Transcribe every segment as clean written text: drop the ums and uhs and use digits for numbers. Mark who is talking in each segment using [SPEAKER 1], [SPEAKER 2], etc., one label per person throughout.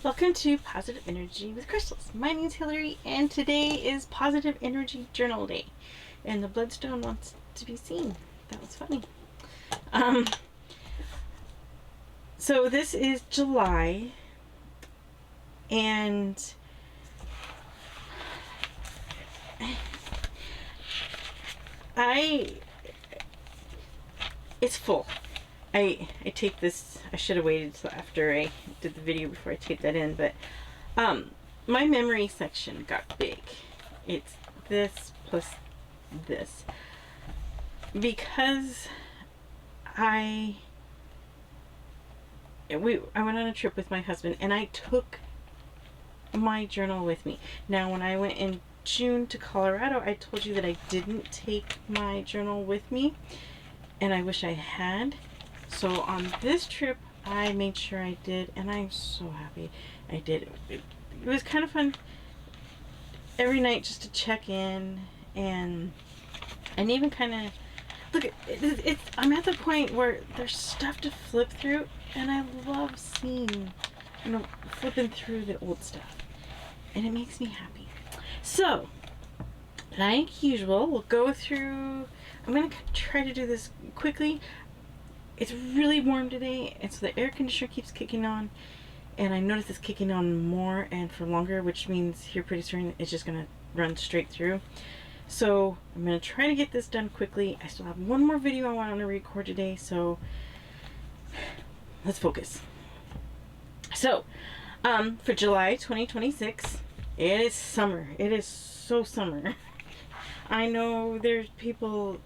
[SPEAKER 1] Welcome to Positive Energy with Crystals. My name is Hillary, and today is Positive Energy Journal Day. And the bloodstone wants to be seen. That was funny. So this is July, and it's full. I take this, I should have waited till after I did the video before I taped that in, but my memory section got big. It's this plus this. Because I went on a trip with my husband and I took my journal with me. Now when I went in June to Colorado, I told you that I didn't take my journal with me, and I wish I had. So on this trip, I made sure I did, and I'm so happy I did. It was kind of fun every night just to check in and even kind of look. I'm at the point where there's stuff to flip through, and I love seeing, flipping through the old stuff, and it makes me happy. So, like usual, we'll go through. I'm gonna try to do this quickly. It's really warm today, and so the air conditioner keeps kicking on, and I notice it's kicking on more and for longer, which means here pretty soon it's just going to run straight through. So I'm going to try to get this done quickly. I still have one more video I want to record today, so let's focus. So for July 2026, it is summer. It is so summer. I know there's people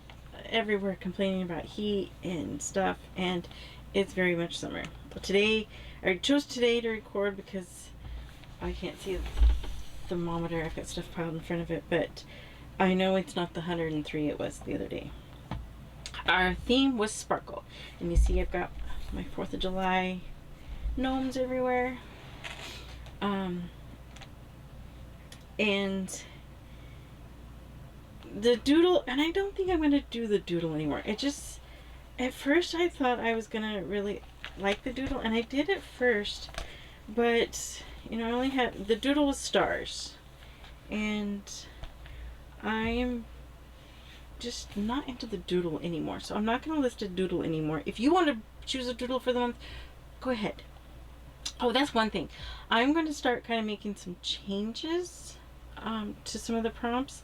[SPEAKER 1] everywhere complaining about heat and stuff, and it's very much summer. But today, I chose today to record because I can't see the thermometer. I've got stuff piled in front of it, but I know it's not the 103 it was the other day. Our theme was sparkle, and you see I've got my 4th of July gnomes everywhere, and the doodle, and I don't think I'm going to do the doodle anymore. It just, at first I thought I was going to really like the doodle, and I did at first, but, I only had, the doodle was stars, and I am just not into the doodle anymore, so I'm not going to list a doodle anymore. If you want to choose a doodle for the month, go ahead. Oh, that's one thing. I'm going to start kind of making some changes to some of the prompts.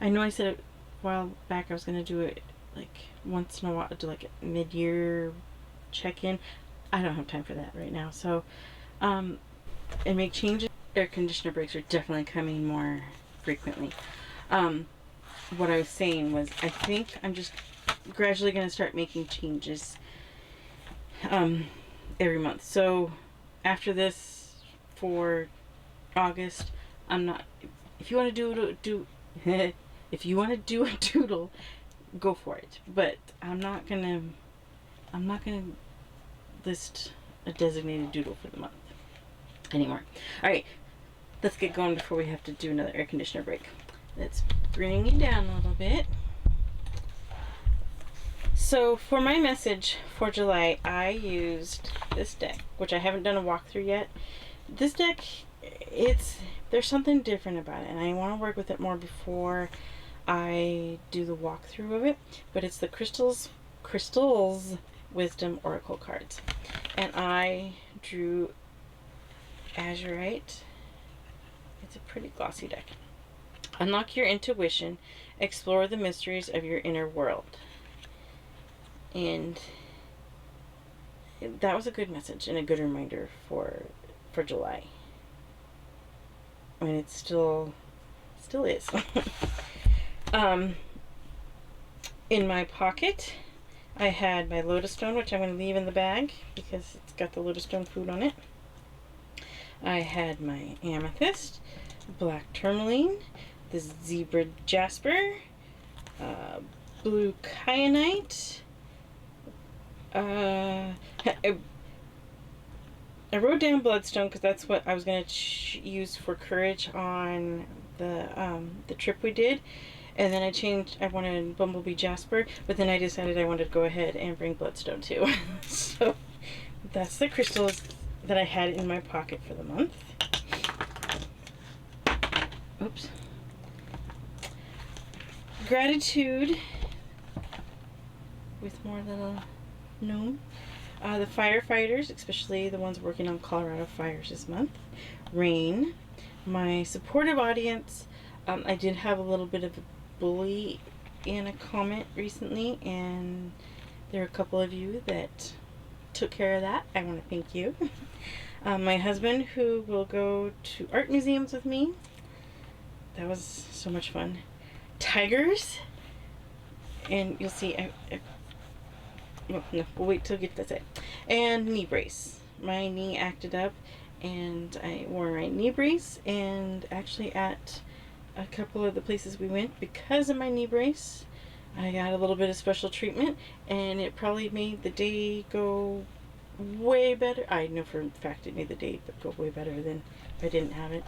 [SPEAKER 1] I know I said a while back I was going to do it like once in a while, do like a mid-year check-in. I don't have time for that right now. So, and make changes. Air conditioner breaks are definitely coming more frequently. What I was saying was I think I'm just gradually going to start making changes every month. So after this for August, I'm not, if you want to do if you want to do a doodle, go for it. But I'm not gonna list a designated doodle for the month anymore. All right, let's get going before we have to do another air conditioner break. Let's bring it down a little bit. So for my message for July, I used this deck, which I haven't done a walkthrough yet. This deck, there's something different about it, and I want to work with it more before I do the walkthrough of it. But it's the Crystals Wisdom Oracle cards, and I drew Azurite. It's a pretty glossy deck. Unlock your intuition, explore the mysteries of your inner world, and that was a good message and a good reminder for July. I mean, it still is. In my pocket, I had my Lotus Stone, which I'm going to leave in the bag because it's got the Lotus Stone food on it. I had my Amethyst, Black Tourmaline, the Zebra Jasper, Blue Kyanite. I wrote down Bloodstone because that's what I was going to use for courage on the trip we did. And then I wanted Bumblebee Jasper, but then I decided I wanted to go ahead and bring Bloodstone too. So that's the crystals that I had in my pocket for the month. Oops. Gratitude with more little gnome. The firefighters, especially the ones working on Colorado fires this month. Rain. My supportive audience. I did have a little bit of a bully in a comment recently, and there are a couple of you that took care of that. I want to thank you. My husband, who will go to art museums with me. That was so much fun. Tigers. And you'll see, well, no, we'll wait till we get to that. And knee brace. My knee acted up, and I wore my knee brace, and actually at a couple of the places we went, because of my knee brace, I got a little bit of special treatment, and it probably made the day go way better. I know for a fact it made the day go way better than if I didn't have it.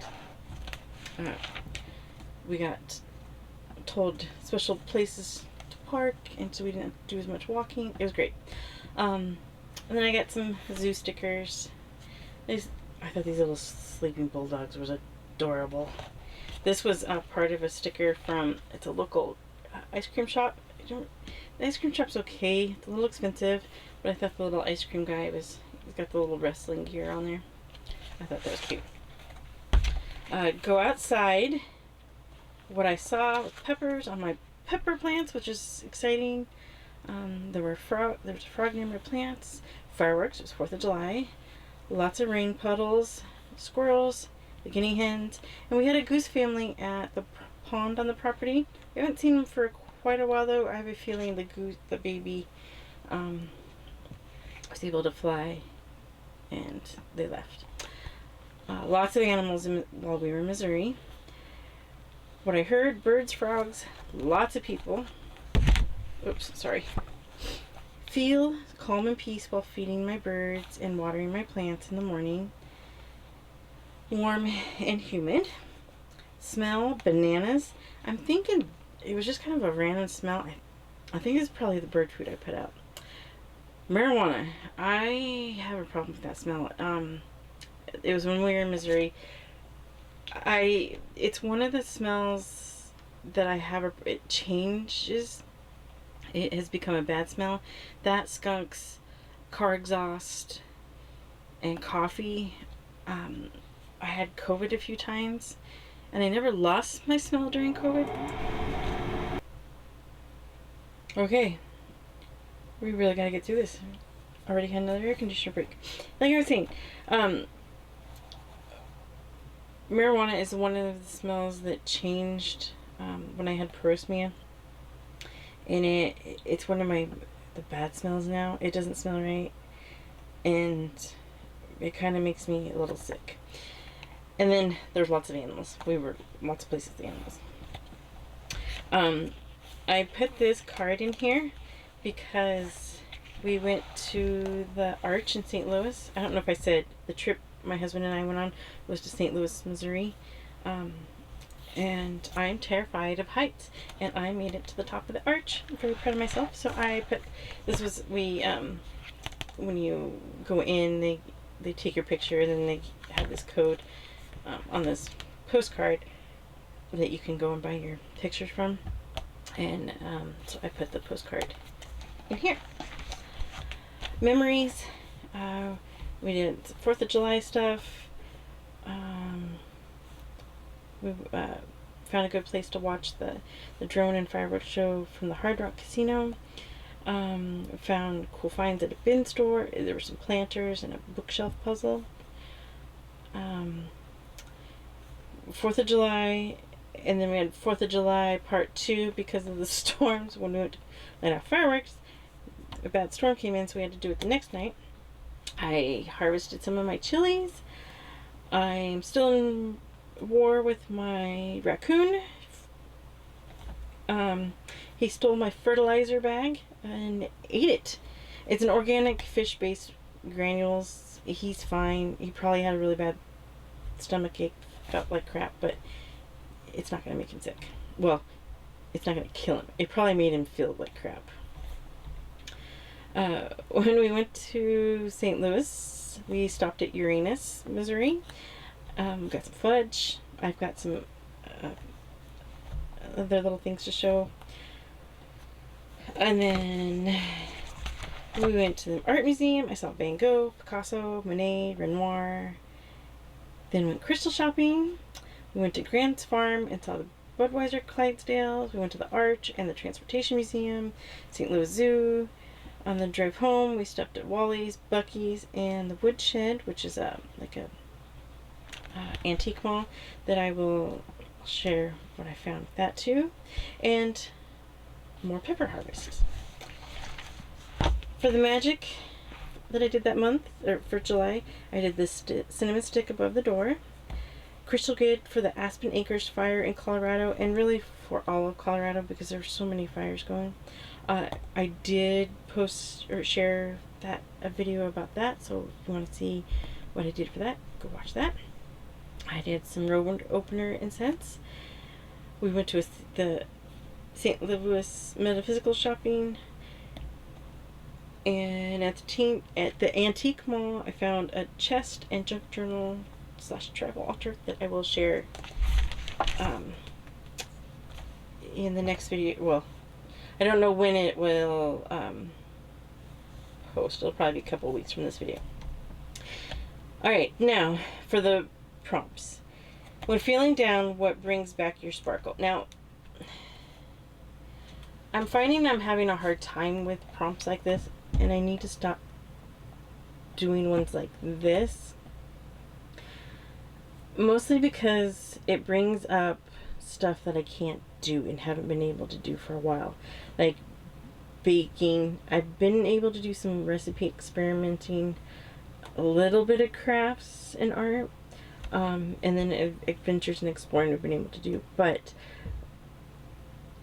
[SPEAKER 1] We got told special places to park, and so we didn't do as much walking. It was great. And then I got some zoo stickers. I thought these little sleeping bulldogs was adorable. This was part of a sticker from, it's a local ice cream shop. The ice cream shop's okay. It's a little expensive, but I thought the little ice cream guy he's got the little wrestling gear on there. I thought that was cute. Go outside. What I saw with peppers on my pepper plants, which is exciting. There was a frog named my plants. Fireworks. It was 4th of July. Lots of rain puddles. Squirrels. The guinea hens. And we had a goose family at the pond on the property. We haven't seen them for quite a while, though. I have a feeling the baby was able to fly, and they left. Lots of animals while we were in Missouri. What I heard, birds, frogs, lots of people. Oops, sorry. Feel calm and peace while feeding my birds and watering my plants in the morning. Warm and humid. Smell bananas. I'm thinking it was just kind of a random smell. I think it's probably the bird food I put out. Marijuana. I have a problem with that smell. It was when we were in Missouri. It's one of the smells that I have. It changes. It has become a bad smell. That, skunks, car exhaust, and coffee. I had COVID a few times, and I never lost my smell during COVID. Okay. We really gotta get through this. Already had another air conditioner break. Like I was saying, marijuana is one of the smells that changed when I had parosmia, and it's one of the bad smells now. It doesn't smell right, and it kind of makes me a little sick. And then there's lots of animals. We were lots of places with animals. I put this card in here because we went to the Arch in St. Louis. I don't know if I said the trip my husband and I went on was to St. Louis, Missouri. And I'm terrified of heights, and I made it to the top of the arch. I'm very proud of myself. So I put, when you go in, they take your picture, and then they have this code on this postcard that you can go and buy your pictures from. And so I put the postcard in here. Memories. We did 4th of July stuff. We found a good place to watch the drone and fireworks show from the Hard Rock Casino. Found cool finds at a bin store. There were some planters and a bookshelf puzzle. 4th of July, and then we had 4th of July part 2 because of the storms. When we went to light off fireworks, a bad storm came in, so we had to do it the next night. I harvested some of my chilies. I'm still in war with my raccoon. He stole my fertilizer bag and ate it. It's an organic fish-based granules. He's fine. He probably had a really bad stomach ache, felt like crap, but it's not going to make him sick. Well, it's not going to kill him. It probably made him feel like crap. When we went to St. Louis, Christmas, we stopped at Uranus, Missouri. Got some fudge. I've got some other little things to show. And then we went to the art museum. I saw Van Gogh, Picasso, Monet, Renoir. Then went crystal shopping. We went to Grant's Farm and saw the Budweiser Clydesdales. We went to the Arch and the Transportation Museum, St. Louis Zoo. On the drive home, we stopped at Wally's, Buc-ee's, and the Woodshed, which is like a antique mall that I will share what I found with that too, and more pepper harvest. For the magic that I did that month, or for July, I did this cinnamon stick above the door. Crystal Grid for the Aspen Acres fire in Colorado, and really for all of Colorado because there's so many fires going. I did post or share a video about that, so if you want to see what I did for that, go watch that. I did some road opener incense. We went to the St. Louis Metaphysical Shopping, and at the antique mall, I found a chest and junk journal / travel altar that I will share in the next video. Well, I don't know when it will post. It'll probably be a couple weeks from this video. Alright, now for the prompts. When feeling down, what brings back your sparkle? Now, I'm finding I'm having a hard time with prompts like this, and I need to stop doing ones like this. Mostly because it brings up stuff that I can't do and haven't been able to do for a while. Like baking. I've been able to do some recipe experimenting, a little bit of crafts and art, and then adventures and exploring I've been able to do. But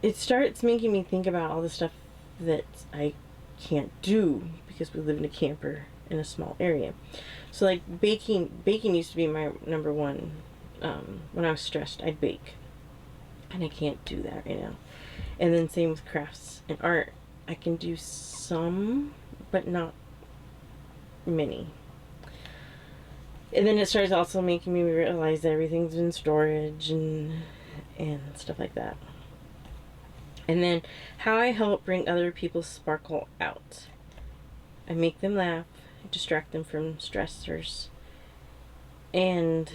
[SPEAKER 1] it starts making me think about all the stuff that I can't do because we live in a camper in a small area. So like baking used to be my number one. When I was stressed, I'd bake, and I can't do that right now. And then same with crafts and art. I can do some, but not many. And then it starts also making me realize that everything's in storage and stuff like that. And then how I help bring other people's sparkle out. I make them laugh, distract them from stressors. And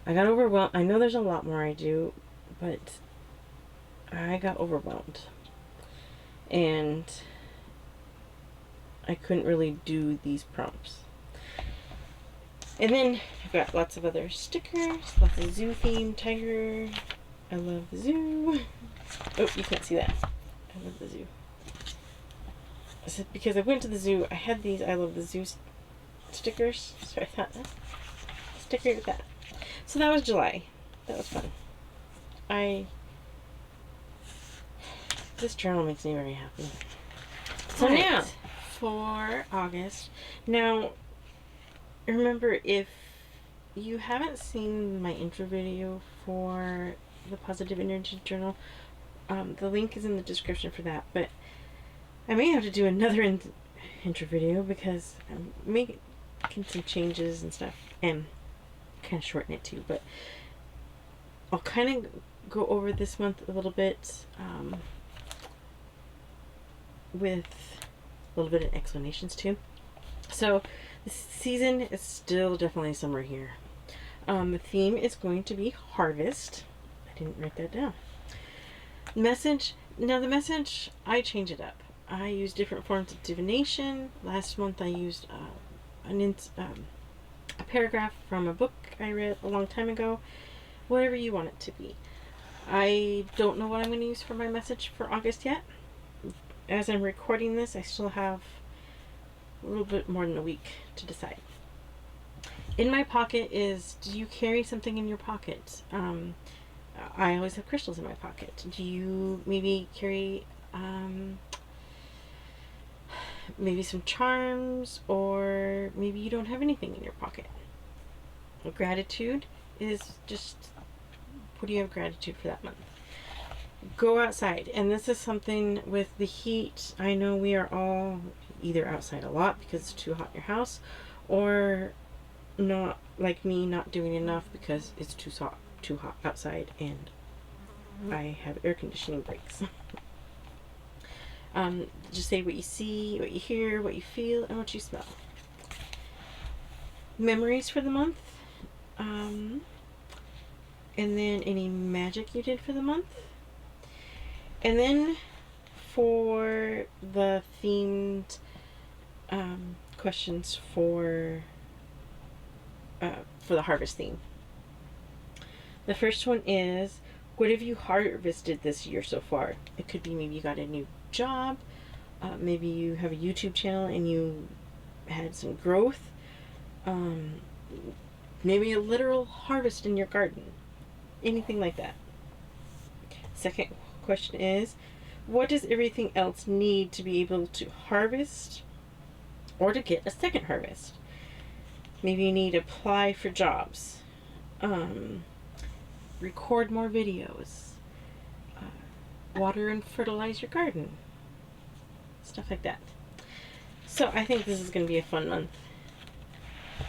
[SPEAKER 1] I got overwhelmed. I know there's a lot more I do, but I got overwhelmed. And I couldn't really do these prompts. And then I've got lots of other stickers, lots of zoo theme, tiger. I love the zoo. Oh, you can't see that. I love the zoo. Because I went to the zoo, I had these I love the zoo stickers, so I thought, sticker with that. So that was July. That was fun. This journal makes me very happy. So now, for August. Now, remember, if you haven't seen my intro video for the Positive Energy Journal, the link is in the description for that. But I may have to do another intro video because I'm making some changes and stuff, and kind of shorten it too. But I'll kind of go over this month a little bit with a little bit of explanations too. So the season is still definitely summer here. The theme is going to be harvest. I didn't write that down. Message. Now the message, I change it up. I use different forms of divination. Last month I used a paragraph from a book I read a long time ago. Whatever you want it to be. I don't know what I'm going to use for my message for August yet. As I'm recording this, I still have a little bit more than a week to decide. In my pocket is, do you carry something in your pocket? I always have crystals in my pocket. Do you maybe carry maybe some charms, or maybe you don't have anything in your pocket? Gratitude is just, what do you have gratitude for that month? Go outside. And this is something with the heat. I know we are all either outside a lot because it's too hot in your house, or not like me, not doing enough because it's too hot outside and I have air conditioning breaks. Just say what you see, what you hear, what you feel, and what you smell. Memories for the month. And then any magic you did for the month. And then for the themed questions for the harvest theme. The first one is, what have you harvested this year so far? It could be maybe you got a new job, maybe you have a YouTube channel and you had some growth, maybe a literal harvest in your garden, anything like that. Second question is, what does everything else need to be able to harvest or to get a second harvest? Maybe you need to apply for jobs, record more videos, water and fertilize your garden, stuff like that. So I think this is going to be a fun month,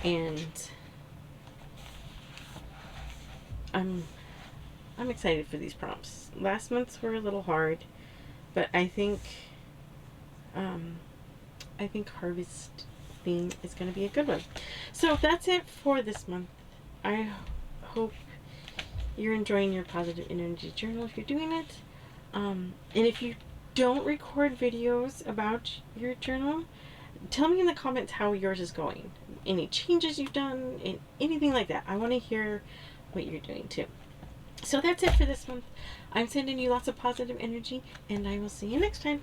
[SPEAKER 1] and I'm excited for these prompts. Last month's were a little hard, but I think harvest theme is going to be a good one. So that's it for this month. I hope you're enjoying your positive energy journal if you're doing it. And if you don't record videos about your journal, tell me in the comments how yours is going. Any changes you've done, and anything like that. I want to hear what you're doing too. So that's it for this month. I'm sending you lots of positive energy, and I will see you next time.